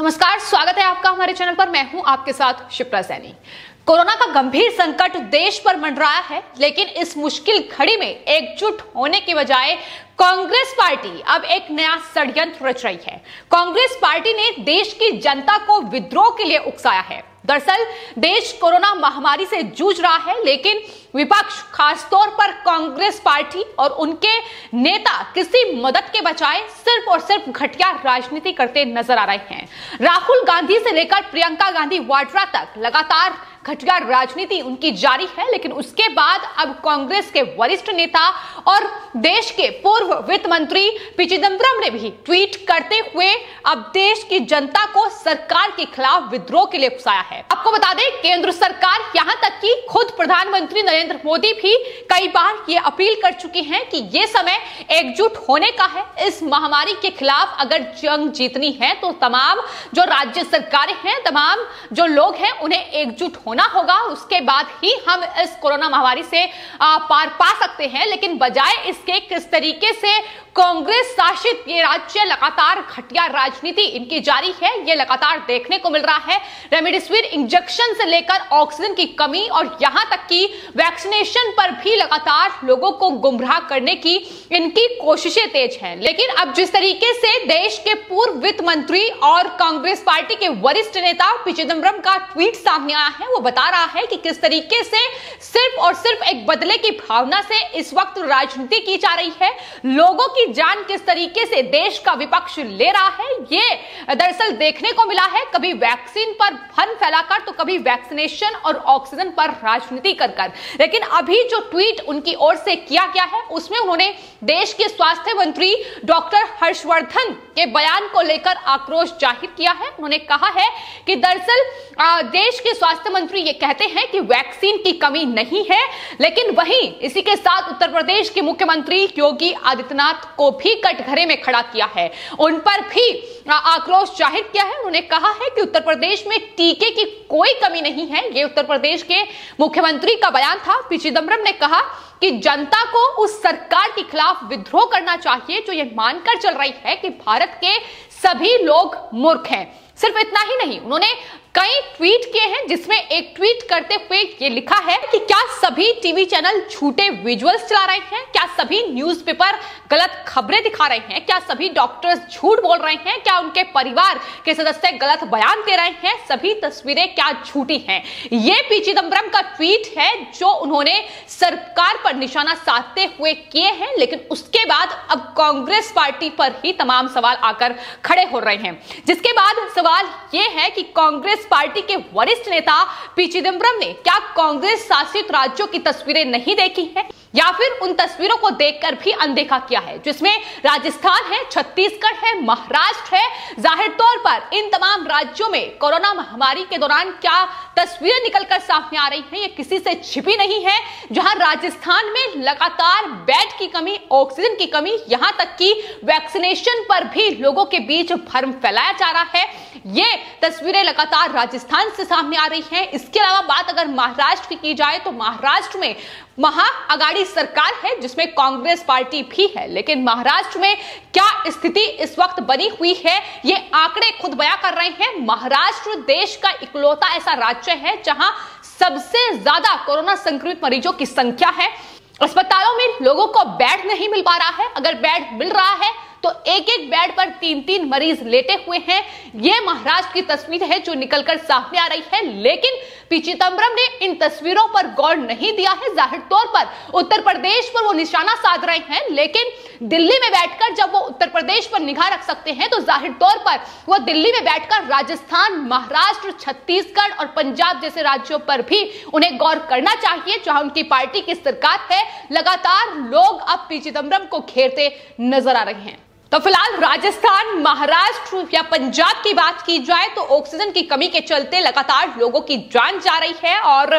नमस्कार, स्वागत है आपका हमारे चैनल पर। मैं हूं आपके साथ शिप्रा सैनी। कोरोना का गंभीर संकट देश पर मंडराया है, लेकिन इस मुश्किल घड़ी में एकजुट होने की बजाय कांग्रेस पार्टी अब एक नया षड्यंत्र रच रही है। कांग्रेस पार्टी ने देश की जनता को विद्रोह के लिए उकसाया है। दरअसल देश कोरोना महामारी से जूझ रहा है, लेकिन विपक्ष खासतौर पर कांग्रेस पार्टी और उनके नेता किसी मदद के बजाय सिर्फ और सिर्फ घटिया राजनीति करते नजर आ रहे हैं। राहुल गांधी से लेकर प्रियंका गांधी वाड्रा तक लगातार घटिया राजनीति उनकी जारी है, लेकिन उसके बाद अब कांग्रेस के वरिष्ठ नेता और देश के पूर्व वित्त मंत्री पी चिदंबरम ने भी ट्वीट करते हुए अब देश की जनता को सरकार के खिलाफ विद्रोह के लिए उकसाया है। आपको बता दें, केंद्र सरकार, यहां तक कि खुद प्रधानमंत्री नरेंद्र मोदी भी कई बार ये अपील कर चुकी हैं कि ये समय एकजुट होने का है। इस महामारी के खिलाफ अगर जंग जीतनी है तो तमाम जो राज्य सरकारें हैं, तमाम जो लोग हैं, उन्हें एकजुट होना होगा। उसके बाद ही हम इस कोरोना महामारी से पार पा सकते हैं। लेकिन बजाय इसके किस तरीके से कांग्रेस शासित ये राज्य लगातार घटिया राजनीति इनकी जारी है, ये लगातार देखने को मिल रहा है। रेमडेसिविर इंजेक्शन से लेकर ऑक्सीजन की कमी और यहां तक कि वैक्सीनेशन पर भी लगातार लोगों को गुमराह करने की इनकी कोशिशें तेज हैं। लेकिन अब जिस तरीके से देश के पूर्व वित्त मंत्री और कांग्रेस पार्टी के वरिष्ठ नेता पी चिदंबरम का ट्वीट सामने आया है, वो बता रहा है कि किस तरीके से सिर्फ और सिर्फ एक बदले की भावना से इस वक्त राजनीति की जा रही है। लोगों की जान किस तरीके से देश का विपक्ष ले रहा है, ये दरअसल देखने को मिला है। कभी वैक्सीन पर फन फैलाकर तो कभी वैक्सीनेशन और ऑक्सीजन पर राजनीति कर। लेकिन अभी जो ट्वीट उनकी ओर से किया गया है, उसमें उन्होंने देश के स्वास्थ्य मंत्री डॉक्टर हर्षवर्धन के बयान को लेकर आक्रोश जाहिर किया है। उन्होंने कहा है कि दरअसल देश के स्वास्थ्य मंत्री ये कहते हैं कि वैक्सीन की कमी नहीं है, लेकिन वहीं इसी के साथ उत्तर प्रदेश के मुख्यमंत्री योगी आदित्यनाथ को भी कटघरे में खड़ा किया है, उन पर भी आक्रोश जाहिर किया है। उन्होंने कहा है कि उत्तर प्रदेश में टीके की कोई कमी नहीं है। ये उत्तर प्रदेश के मुख्यमंत्री का बयान था। पी चिदंबरम ने कहा कि जनता को उस सरकार के खिलाफ विद्रोह करना चाहिए जो ये मानकर चल रही है कि भारत के सभी लोग मूर्ख हैं। सिर्फ इतना ही नहीं, उन्होंने कई ट्वीट किए हैं, जिसमें एक ट्वीट करते हुए ये लिखा है कि क्या सभी टीवी चैनल झूठे विजुअल्स चला रहे हैं, क्या सभी न्यूज़पेपर गलत खबरें दिखा रहे हैं, क्या सभी डॉक्टर्स झूठ बोल रहे हैं, क्या उनके परिवार के सदस्य गलत बयान दे रहे हैं, सभी तस्वीरें क्या झूठी हैं। ये पी चिदंबरम का ट्वीट है जो उन्होंने सरकार पर निशाना साधते हुए किए हैं। लेकिन उसके बाद अब कांग्रेस पार्टी पर ही तमाम सवाल आकर खड़े हो रहे हैं, जिसके बाद सवाल यह है कि कांग्रेस पार्टी के वरिष्ठ नेता पी चिदंबरम ने क्या कांग्रेस शासित राज्यों की तस्वीरें नहीं देखी हैं, या फिर उन तस्वीरों को देखकर भी अनदेखा किया है, जिसमें राजस्थान है, छत्तीसगढ़ है, महाराष्ट्र है। जाहिर तौर पर इन तमाम राज्यों में कोरोना महामारी के दौरान क्या तस्वीरें निकलकर सामने आ रही हैं, ये किसी से छिपी नहीं है। जहां राजस्थान में लगातार बेड की कमी, ऑक्सीजन की कमी, यहां तक कि वैक्सीनेशन पर भी लोगों के बीच भ्रम फैलाया जा रहा है, ये तस्वीरें लगातार राजस्थान से सामने आ रही हैं। इसके अलावा बात अगर महाराष्ट्र की जाए तो महाराष्ट्र में महाअघाड़ी सरकार है, जिसमें कांग्रेस पार्टी भी है। लेकिन महाराष्ट्र में क्या स्थिति इस वक्त बनी हुई है, ये आंकड़े खुद बयां कर रहे हैं। महाराष्ट्र देश का इकलौता ऐसा राज्य है जहां सबसे ज्यादा कोरोना संक्रमित मरीजों की संख्या है। अस्पतालों में लोगों को बेड नहीं मिल पा रहा है, अगर बेड मिल रहा है तो एक एक बेड पर 3-3 मरीज लेटे हुए हैं। यह महाराष्ट्र की तस्वीर है जो निकलकर सामने आ रही है। लेकिन पी चिदंबरम ने इन तस्वीरों पर गौर नहीं दिया है। जाहिर तौर पर उत्तर प्रदेश पर वो निशाना साध रहे हैं, लेकिन दिल्ली में बैठकर जब वो उत्तर प्रदेश पर निगाह रख सकते हैं तो जाहिर तौर पर वो दिल्ली में बैठकर राजस्थान, महाराष्ट्र, छत्तीसगढ़ और पंजाब जैसे राज्यों पर भी उन्हें गौर करना चाहिए, जहां उनकी पार्टी की सरकार है। लगातार लोग अब पी चिदंबरम को घेरते नजर आ रहे हैं। तो फिलहाल राजस्थान, महाराष्ट्र या पंजाब की बात की जाए तो ऑक्सीजन की कमी के चलते लगातार लोगों की जान जा रही है और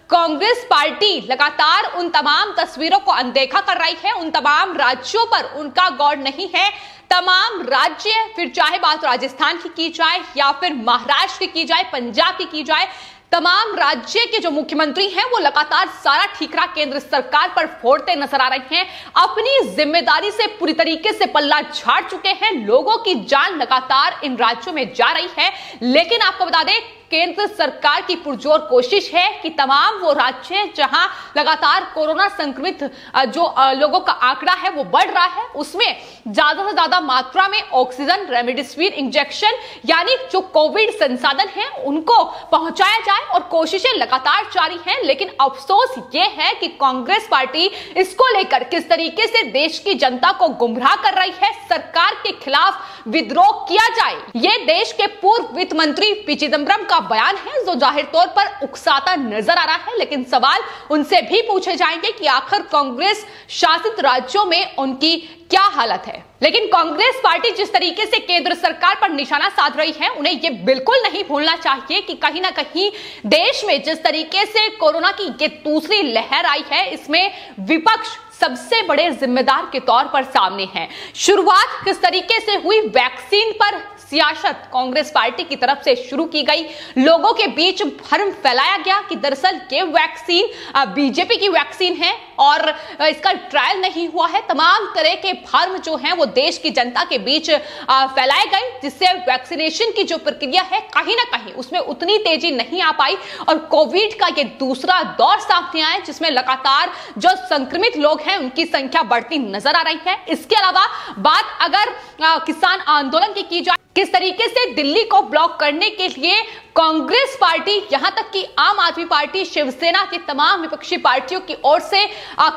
कांग्रेस पार्टी लगातार उन तमाम तस्वीरों को अनदेखा कर रही है। उन तमाम राज्यों पर उनका गौर नहीं है। तमाम राज्य, फिर चाहे बात राजस्थान की जाए या फिर महाराष्ट्र की जाए, पंजाब की जाए, तमाम राज्य के जो मुख्यमंत्री हैं वो लगातार सारा ठीकरा केंद्र सरकार पर फोड़ते नजर आ रहे हैं, अपनी जिम्मेदारी से पूरी तरीके से पल्ला झाड़ चुके हैं। लोगों की जान लगातार इन राज्यों में जा रही है, लेकिन आपको बता दें केंद्र सरकार की पुरजोर कोशिश है कि तमाम वो राज्य जहां लगातार कोरोना संक्रमित जो लोगों का आंकड़ा है वो बढ़ रहा है, उसमें ज्यादा से ज्यादा मात्रा में ऑक्सीजन, रेमडेसिविर इंजेक्शन यानी जो कोविड संसाधन है उनको पहुंचाया जाए और कोशिशें लगातार जारी हैं। लेकिन अफसोस ये है कि कांग्रेस पार्टी इसको लेकर किस तरीके से देश की जनता को गुमराह कर रही है। सरकार के खिलाफ विद्रोह किया जाए, ये देश के पूर्व वित्त मंत्री पी चिदंबरम का बयान है जो जाहिर तौर पर उकसाता नजर आ रहा है। लेकिन सवाल उनसे भी पूछे जाएंगे कि आखिर कांग्रेस शासित राज्यों में उनकी क्या हालत है। लेकिन कांग्रेस पार्टी जिस तरीके से केंद्र सरकार पर निशाना साध रही है, उन्हें यह बिल्कुल नहीं भूलना चाहिए कि कहीं ना कहीं देश में जिस तरीके से कोरोना की ये दूसरी लहर आई है, इसमें विपक्ष सबसे बड़े जिम्मेदार के तौर पर सामने है। शुरुआत किस तरीके से हुई, वैक्सीन पर सियासत कांग्रेस पार्टी की तरफ से शुरू की गई, लोगों के बीच भ्रम फैलाया गया कि दरअसल ये वैक्सीन बीजेपी की वैक्सीन है और इसका ट्रायल नहीं हुआ है। तमाम तरह के भ्रम जो हैं वो देश की जनता के बीच फैलाए गए, जिससे वैक्सीनेशन की जो प्रक्रिया है कहीं ना कहीं उसमें उतनी तेजी नहीं आ पाई और कोविड का ये दूसरा दौर सामने आया जिसमें लगातार जो संक्रमित लोग हैं उनकी संख्या बढ़ती नजर आ रही है। इसके अलावा बात अगर किसान आंदोलन की जाए, किस तरीके से दिल्ली को ब्लॉक करने के लिए कांग्रेस पार्टी, यहां तक कि आम आदमी पार्टी, शिवसेना की तमाम विपक्षी पार्टियों की ओर से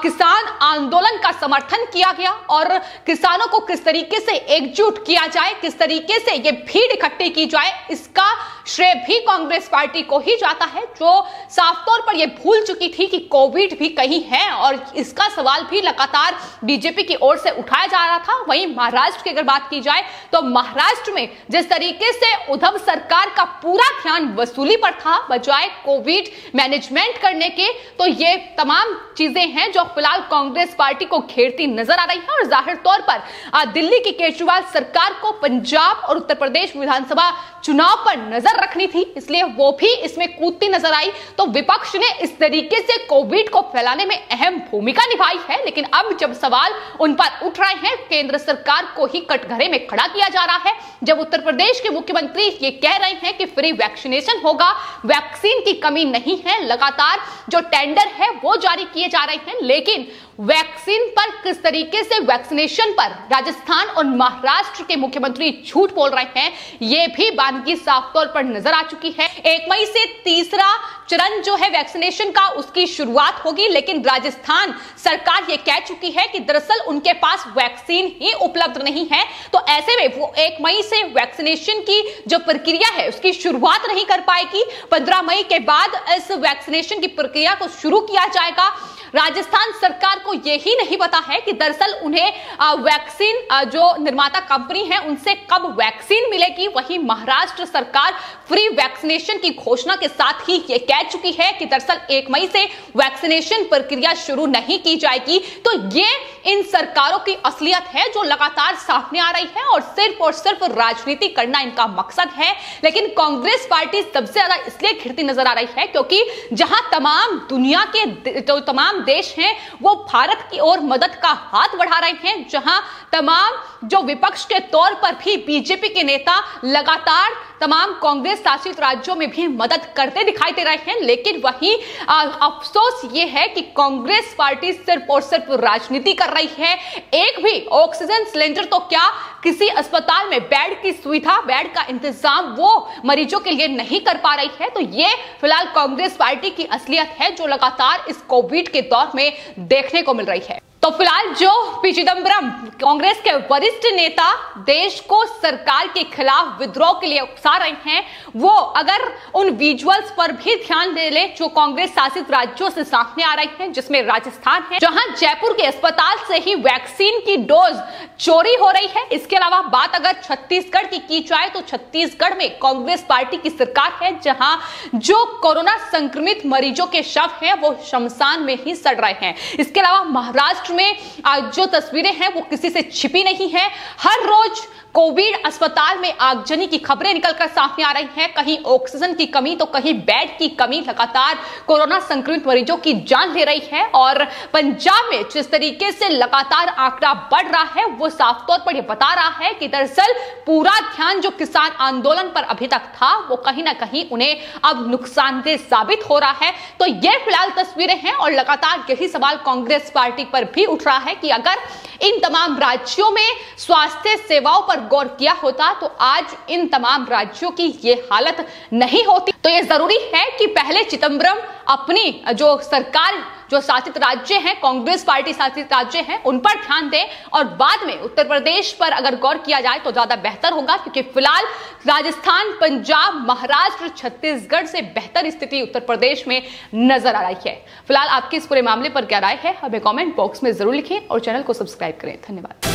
किसान आंदोलन का समर्थन किया गया और किसानों को किस तरीके से एकजुट किया जाए, किस तरीके से ये भीड़ इकट्ठी की जाए, इसका श्रेय भी कांग्रेस पार्टी को ही जाता है, जो साफ तौर पर यह भूल चुकी थी कि कोविड भी कहीं है और इसका सवाल भी लगातार बीजेपी की ओर से उठाया जा रहा था। वहीं महाराष्ट्र की अगर बात की जाए तो महाराष्ट्र में जिस तरीके से उद्धव सरकार का पूरा ध्यान वसूली पर था बजाय कोविड मैनेजमेंट करने के, तो ये तमाम चीजें हैं जो फिलहाल कांग्रेस पार्टी को घेरती नजर आ रही है। और जाहिर तौर पर दिल्ली की केजरीवाल सरकार को पंजाब और उत्तर प्रदेश विधानसभा चुनाव पर नजर रखनी थी, इसलिए वो भी इसमें कूदती नजर आई। तो विपक्ष ने इस तरीके से कोविड को फैलाने में अहम भूमिका निभाई है। लेकिन अब जब सवाल उन पर उठ रहे हैं, केंद्र सरकार को ही कटघरे में खड़ा किया जा रहा है, जब उत्तर प्रदेश के मुख्यमंत्री ये कह रहे हैं कि फ्री वैक्सीनेशन होगा, वैक्सीन की कमी नहीं है, लगातार जो टेंडर है वो जारी किए जा रहे हैं, लेकिन वैक्सीन पर किस तरीके से वैक्सीनेशन पर राजस्थान और महाराष्ट्र के मुख्यमंत्री झूठ बोल रहे हैं, यह भी बानगी साफ तौर पर नजर आ चुकी है। 1 मई से तीसरा चरण जो है वैक्सीनेशन का उसकी शुरुआत होगी, लेकिन राजस्थान सरकार यह कह चुकी है कि दरअसल उनके पास वैक्सीन ही उपलब्ध नहीं है। तो ऐसे में वो 1 मई से वैक्सीनेशन की जो प्रक्रिया है उसकी शुरुआत नहीं कर पाएगी। 15 मई के बाद इस वैक्सीनेशन की प्रक्रिया को शुरू किया जाएगा। राजस्थान सरकार को यही नहीं पता है कि दरअसल उन्हें वैक्सीन जो निर्माता कंपनी है उनसे कब वैक्सीन मिलेगी। वहीं महाराष्ट्र सरकार फ्री वैक्सीनेशन की घोषणा के साथ ही ये कह चुकी है कि दरअसल 1 मई से वैक्सीनेशन प्रक्रिया शुरू नहीं की जाएगी। तो ये इन सरकारों की असलियत है जो लगातार सामने आ रही है और सिर्फ राजनीति करना इनका मकसद है। लेकिन कांग्रेस पार्टी सबसे ज्यादा इसलिए घिरती नजर आ रही है क्योंकि जहां तमाम दुनिया के जो तमाम देश हैं वो भारत की ओर मदद का हाथ बढ़ा रहे हैं, जहां तमाम जो विपक्ष के तौर पर भी बीजेपी के नेता लगातार तमाम कांग्रेस शासित राज्यों में भी मदद करते दिखाई दे रहे हैं। लेकिन वहीं अफसोस ये है कि कांग्रेस पार्टी सिर्फ और सिर्फ राजनीति कर रही है। एक भी ऑक्सीजन सिलेंडर तो क्या, किसी अस्पताल में बेड की सुविधा, बेड का इंतजाम वो मरीजों के लिए नहीं कर पा रही है। तो ये फिलहाल कांग्रेस पार्टी की असलियत है जो लगातार इस कोविड के दौर में देखने को मिल रही है। तो फिलहाल जो पी चिदंबरम कांग्रेस के वरिष्ठ नेता देश को सरकार के खिलाफ विद्रोह के लिए उकसा रहे हैं, वो अगर उन विजुअल्स पर भी ध्यान दे ले जो कांग्रेस शासित राज्यों से सामने आ रहे हैं, जिसमें राजस्थान है जहां जयपुर के अस्पताल से ही वैक्सीन की डोज चोरी हो रही है। इसके अलावा बात अगर छत्तीसगढ़ की जाए तो छत्तीसगढ़ में कांग्रेस पार्टी की सरकार है, जहां जो कोरोना संक्रमित मरीजों के शव हैं वो शमशान में ही सड़ रहे हैं। इसके अलावा महाराष्ट्र राज्य में आज जो तस्वीरें हैं वो किसी से छिपी नहीं है। हर रोज कोविड अस्पताल में आगजनी की खबरें निकलकर सामने आ रही हैं। कहीं ऑक्सीजन की कमी तो कहीं बेड की कमी लगातार कोरोना संक्रमित मरीजों की जान ले रही है। और पंजाब में जिस तरीके से लगातार आंकड़ा बढ़ रहा है वो साफ तौर पर यह बता रहा है कि दरअसल पूरा ध्यान जो किसान आंदोलन पर अभी तक था वो कहीं ना कहीं उन्हें अब नुकसानदेह साबित हो रहा है। तो ये फिलहाल तस्वीरें हैं और लगातार यही सवाल कांग्रेस पार्टी पर भी उठ रहा है कि अगर इन तमाम राज्यों में स्वास्थ्य सेवाओं पर गौर किया होता तो आज इन तमाम राज्यों की ये हालत नहीं होती। तो ये जरूरी है कि पहले चिदंबरम अपनी जो सरकार जो शासित राज्य हैं, कांग्रेस पार्टी शासित राज्य हैं, उन पर ध्यान दें और बाद में उत्तर प्रदेश पर अगर गौर किया जाए तो ज्यादा बेहतर होगा, क्योंकि फिलहाल राजस्थान, पंजाब, महाराष्ट्र, छत्तीसगढ़ से बेहतर स्थिति उत्तर प्रदेश में नजर आ रही है। फिलहाल आपकी इस पूरे मामले पर क्या राय है हमें कमेंट बॉक्स में जरूर लिखें और चैनल को सब्सक्राइब करें। धन्यवाद।